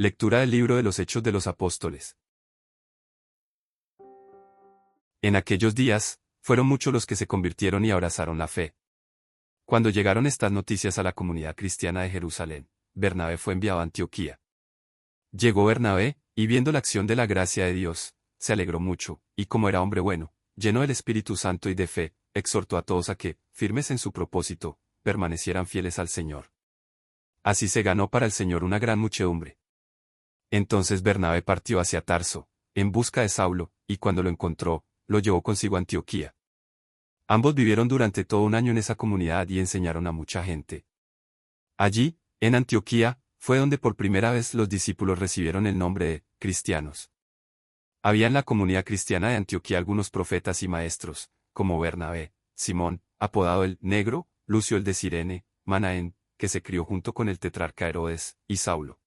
Lectura del libro de los Hechos de los Apóstoles. En aquellos días, fueron muchos los que se convirtieron y abrazaron la fe. Cuando llegaron estas noticias a la comunidad cristiana de Jerusalén, Bernabé fue enviado a Antioquía. Llegó Bernabé, y viendo la acción de la gracia de Dios, se alegró mucho, y como era hombre bueno, lleno del Espíritu Santo y de fe, exhortó a todos a que, firmes en su propósito, permanecieran fieles al Señor. Así se ganó para el Señor una gran muchedumbre. Entonces Bernabé partió hacia Tarso, en busca de Saulo, y cuando lo encontró, lo llevó consigo a Antioquía. Ambos vivieron durante todo un año en esa comunidad y enseñaron a mucha gente. Allí, en Antioquía, fue donde por primera vez los discípulos recibieron el nombre de cristianos. Había en la comunidad cristiana de Antioquía algunos profetas y maestros, como Bernabé, Simón, apodado el Negro, Lucio el de Cirene, Manaén, que se crió junto con el tetrarca Herodes, y Saulo.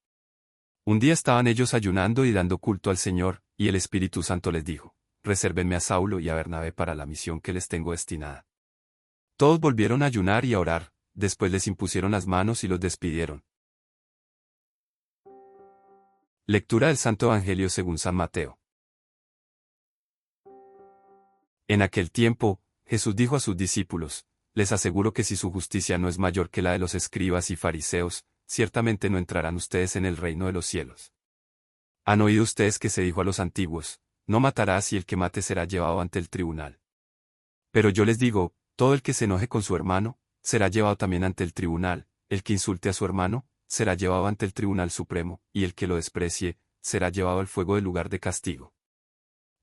Un día estaban ellos ayunando y dando culto al Señor, y el Espíritu Santo les dijo: resérvenme a Saulo y a Bernabé para la misión que les tengo destinada. Todos volvieron a ayunar y a orar, después les impusieron las manos y los despidieron. Lectura del Santo Evangelio según San Mateo. En aquel tiempo, Jesús dijo a sus discípulos: les aseguro que si su justicia no es mayor que la de los escribas y fariseos, ciertamente no entrarán ustedes en el reino de los cielos. Han oído ustedes que se dijo a los antiguos: no matarás y el que mate será llevado ante el tribunal. Pero yo les digo, todo el que se enoje con su hermano, será llevado también ante el tribunal, el que insulte a su hermano, será llevado ante el tribunal supremo, y el que lo desprecie, será llevado al fuego del lugar de castigo.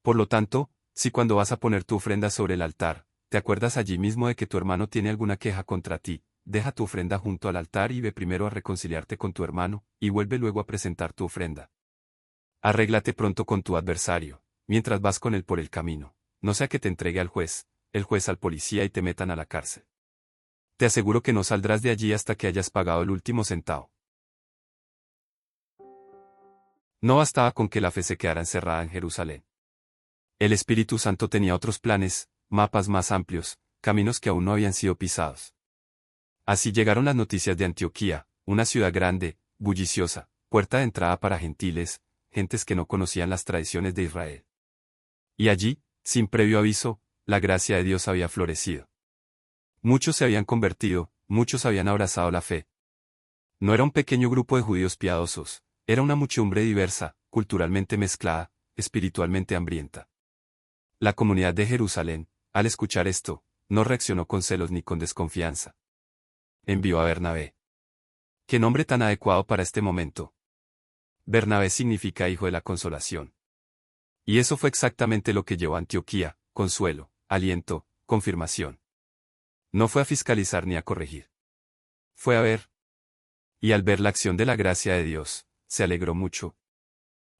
Por lo tanto, si cuando vas a poner tu ofrenda sobre el altar, te acuerdas allí mismo de que tu hermano tiene alguna queja contra ti, deja tu ofrenda junto al altar y ve primero a reconciliarte con tu hermano, y vuelve luego a presentar tu ofrenda. Arréglate pronto con tu adversario, mientras vas con él por el camino, no sea que te entregue al juez, el juez al policía y te metan a la cárcel. Te aseguro que no saldrás de allí hasta que hayas pagado el último centavo. No bastaba con que la fe se quedara encerrada en Jerusalén. El Espíritu Santo tenía otros planes, mapas más amplios, caminos que aún no habían sido pisados. Así llegaron las noticias de Antioquía, una ciudad grande, bulliciosa, puerta de entrada para gentiles, gentes que no conocían las tradiciones de Israel. Y allí, sin previo aviso, la gracia de Dios había florecido. Muchos se habían convertido, muchos habían abrazado la fe. No era un pequeño grupo de judíos piadosos, era una muchedumbre diversa, culturalmente mezclada, espiritualmente hambrienta. La comunidad de Jerusalén, al escuchar esto, no reaccionó con celos ni con desconfianza. Envió a Bernabé. ¿Qué nombre tan adecuado para este momento? Bernabé significa hijo de la consolación. Y eso fue exactamente lo que llevó a Antioquía: consuelo, aliento, confirmación. No fue a fiscalizar ni a corregir. Fue a ver. Y al ver la acción de la gracia de Dios, se alegró mucho.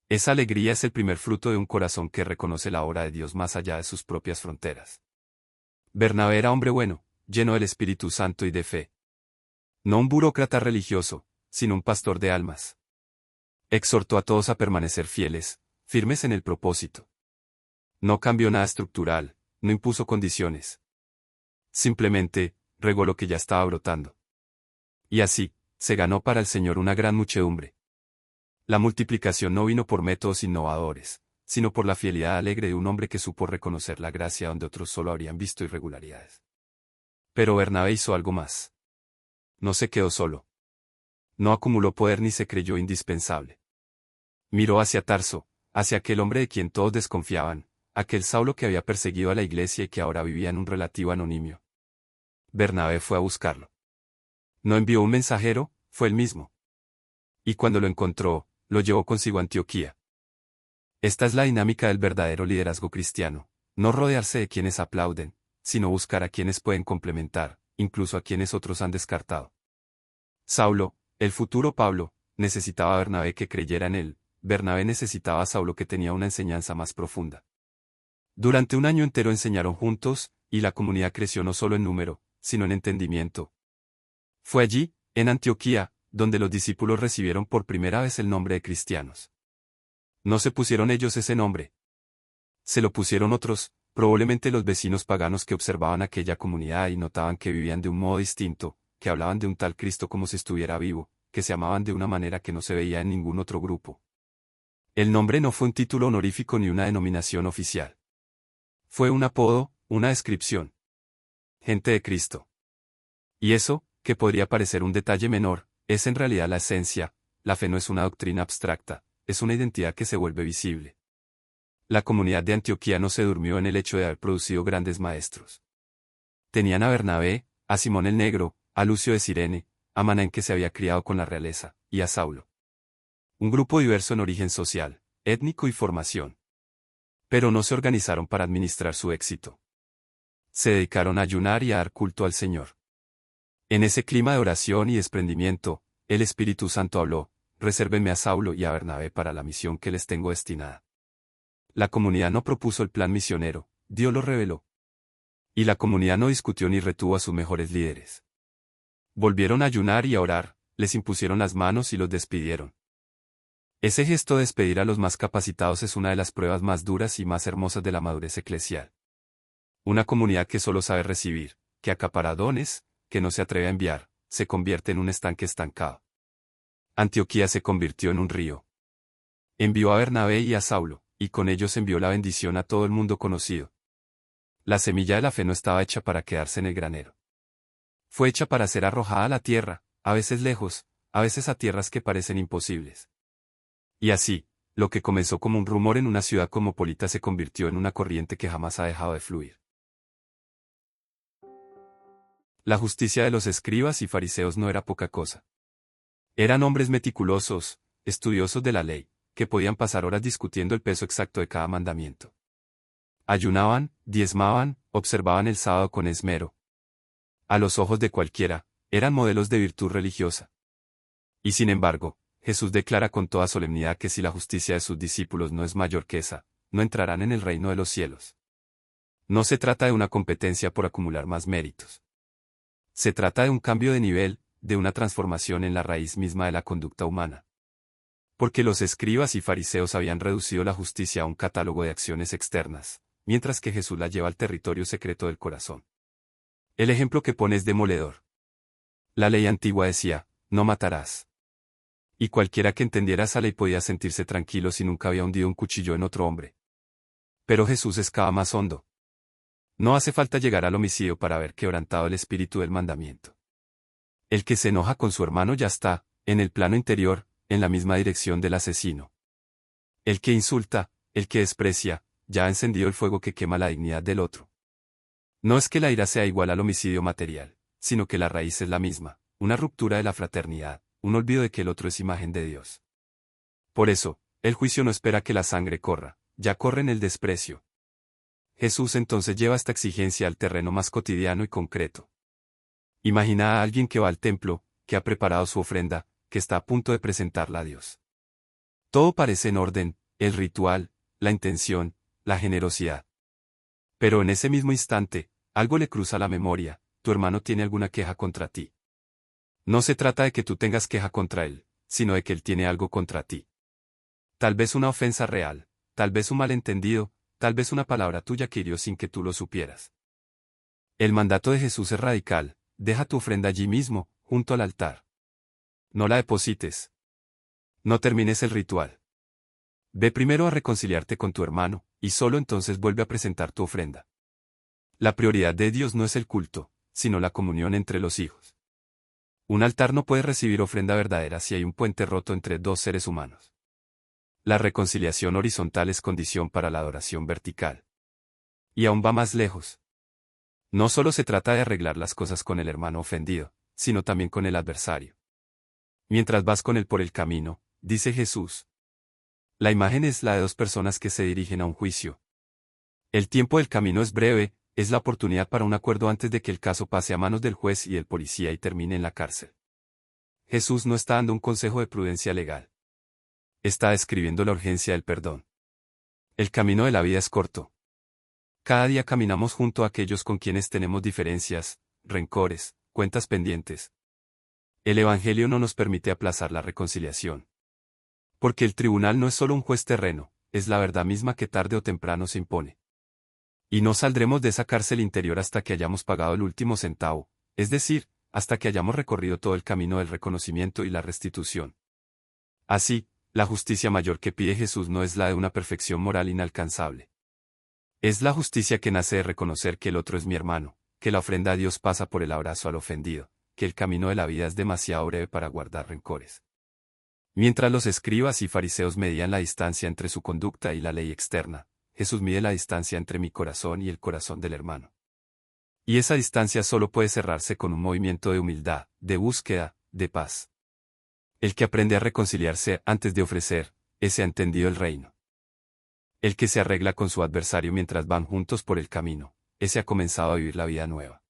Esa alegría es el primer fruto de un corazón que reconoce la obra de Dios más allá de sus propias fronteras. Bernabé era hombre bueno, lleno del Espíritu Santo y de fe. No un burócrata religioso, sino un pastor de almas. Exhortó a todos a permanecer fieles, firmes en el propósito. No cambió nada estructural, no impuso condiciones. Simplemente, regó lo que ya estaba brotando. Y así, se ganó para el Señor una gran muchedumbre. La multiplicación no vino por métodos innovadores, sino por la fidelidad alegre de un hombre que supo reconocer la gracia donde otros solo habrían visto irregularidades. Pero Bernabé hizo algo más. No se quedó solo. No acumuló poder ni se creyó indispensable. Miró hacia Tarso, hacia aquel hombre de quien todos desconfiaban, aquel Saulo que había perseguido a la iglesia y que ahora vivía en un relativo anonimio. Bernabé fue a buscarlo. No envió un mensajero, fue él mismo. Y cuando lo encontró, lo llevó consigo a Antioquía. Esta es la dinámica del verdadero liderazgo cristiano: no rodearse de quienes aplauden, sino buscar a quienes pueden complementar, incluso a quienes otros han descartado. Saulo, el futuro Pablo, necesitaba a Bernabé que creyera en él. Bernabé necesitaba a Saulo que tenía una enseñanza más profunda. Durante un año entero enseñaron juntos, y la comunidad creció no solo en número, sino en entendimiento. Fue allí, en Antioquía, donde los discípulos recibieron por primera vez el nombre de cristianos. No se pusieron ellos ese nombre. Se lo pusieron otros, probablemente los vecinos paganos que observaban aquella comunidad y notaban que vivían de un modo distinto, que hablaban de un tal Cristo como si estuviera vivo, que se amaban de una manera que no se veía en ningún otro grupo. El nombre no fue un título honorífico ni una denominación oficial. Fue un apodo, una descripción. Gente de Cristo. Y eso, que podría parecer un detalle menor, es en realidad la esencia. La fe no es una doctrina abstracta, es una identidad que se vuelve visible. La comunidad de Antioquía no se durmió en el hecho de haber producido grandes maestros. Tenían a Bernabé, a Simón el Negro, a Lucio de Cirene, a Manaén que se había criado con la realeza, y a Saulo. Un grupo diverso en origen social, étnico y formación. Pero no se organizaron para administrar su éxito. Se dedicaron a ayunar y a dar culto al Señor. En ese clima de oración y desprendimiento, el Espíritu Santo habló: resérvenme a Saulo y a Bernabé para la misión que les tengo destinada. La comunidad no propuso el plan misionero, Dios lo reveló. Y la comunidad no discutió ni retuvo a sus mejores líderes. Volvieron a ayunar y a orar, les impusieron las manos y los despidieron. Ese gesto de despedir a los más capacitados es una de las pruebas más duras y más hermosas de la madurez eclesial. Una comunidad que solo sabe recibir, que acapara dones, que no se atreve a enviar, se convierte en un estanque estancado. Antioquía se convirtió en un río. Envió a Bernabé y a Saulo, y con ellos envió la bendición a todo el mundo conocido. La semilla de la fe no estaba hecha para quedarse en el granero. Fue hecha para ser arrojada a la tierra, a veces lejos, a veces a tierras que parecen imposibles. Y así, lo que comenzó como un rumor en una ciudad cosmopolita se convirtió en una corriente que jamás ha dejado de fluir. La justicia de los escribas y fariseos no era poca cosa. Eran hombres meticulosos, estudiosos de la ley, que podían pasar horas discutiendo el peso exacto de cada mandamiento. Ayunaban, diezmaban, observaban el sábado con esmero. A los ojos de cualquiera, eran modelos de virtud religiosa. Y sin embargo, Jesús declara con toda solemnidad que si la justicia de sus discípulos no es mayor que esa, no entrarán en el reino de los cielos. No se trata de una competencia por acumular más méritos. Se trata de un cambio de nivel, de una transformación en la raíz misma de la conducta humana. Porque los escribas y fariseos habían reducido la justicia a un catálogo de acciones externas, mientras que Jesús la lleva al territorio secreto del corazón. El ejemplo que pone es demoledor. La ley antigua decía: no matarás. Y cualquiera que entendiera esa ley podía sentirse tranquilo si nunca había hundido un cuchillo en otro hombre. Pero Jesús excava más hondo. No hace falta llegar al homicidio para haber quebrantado el espíritu del mandamiento. El que se enoja con su hermano ya está, en el plano interior, en la misma dirección del asesino. El que insulta, el que desprecia, ya ha encendido el fuego que quema la dignidad del otro. No es que la ira sea igual al homicidio material, sino que la raíz es la misma, una ruptura de la fraternidad, un olvido de que el otro es imagen de Dios. Por eso, el juicio no espera que la sangre corra, ya corre en el desprecio. Jesús entonces lleva esta exigencia al terreno más cotidiano y concreto. Imagina a alguien que va al templo, que ha preparado su ofrenda, que está a punto de presentarla a Dios. Todo parece en orden, el ritual, la intención, la generosidad. Pero en ese mismo instante, algo le cruza la memoria: tu hermano tiene alguna queja contra ti. No se trata de que tú tengas queja contra él, sino de que él tiene algo contra ti. Tal vez una ofensa real, tal vez un malentendido, tal vez una palabra tuya que hirió sin que tú lo supieras. El mandato de Jesús es radical: deja tu ofrenda allí mismo, junto al altar. No la deposites. No termines el ritual. Ve primero a reconciliarte con tu hermano, y solo entonces vuelve a presentar tu ofrenda. La prioridad de Dios no es el culto, sino la comunión entre los hijos. Un altar no puede recibir ofrenda verdadera si hay un puente roto entre dos seres humanos. La reconciliación horizontal es condición para la adoración vertical. Y aún va más lejos. No solo se trata de arreglar las cosas con el hermano ofendido, sino también con el adversario. Mientras vas con él por el camino, dice Jesús. La imagen es la de dos personas que se dirigen a un juicio. El tiempo del camino es breve, es la oportunidad para un acuerdo antes de que el caso pase a manos del juez y del policía y termine en la cárcel. Jesús no está dando un consejo de prudencia legal. Está describiendo la urgencia del perdón. El camino de la vida es corto. Cada día caminamos junto a aquellos con quienes tenemos diferencias, rencores, cuentas pendientes. El Evangelio no nos permite aplazar la reconciliación. Porque el tribunal no es solo un juez terreno, es la verdad misma que tarde o temprano se impone. Y no saldremos de esa cárcel interior hasta que hayamos pagado el último centavo, es decir, hasta que hayamos recorrido todo el camino del reconocimiento y la restitución. Así, la justicia mayor que pide Jesús no es la de una perfección moral inalcanzable. Es la justicia que nace de reconocer que el otro es mi hermano, que la ofrenda a Dios pasa por el abrazo al ofendido, que el camino de la vida es demasiado breve para guardar rencores. Mientras los escribas y fariseos medían la distancia entre su conducta y la ley externa, Jesús mide la distancia entre mi corazón y el corazón del hermano. Y esa distancia solo puede cerrarse con un movimiento de humildad, de búsqueda, de paz. El que aprende a reconciliarse antes de ofrecer, ese ha entendido el reino. El que se arregla con su adversario mientras van juntos por el camino, ese ha comenzado a vivir la vida nueva.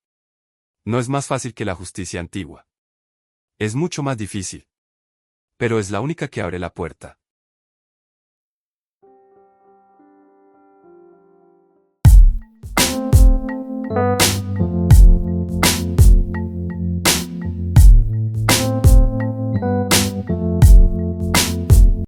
No es más fácil que la justicia antigua. Es mucho más difícil. Pero es la única que abre la puerta.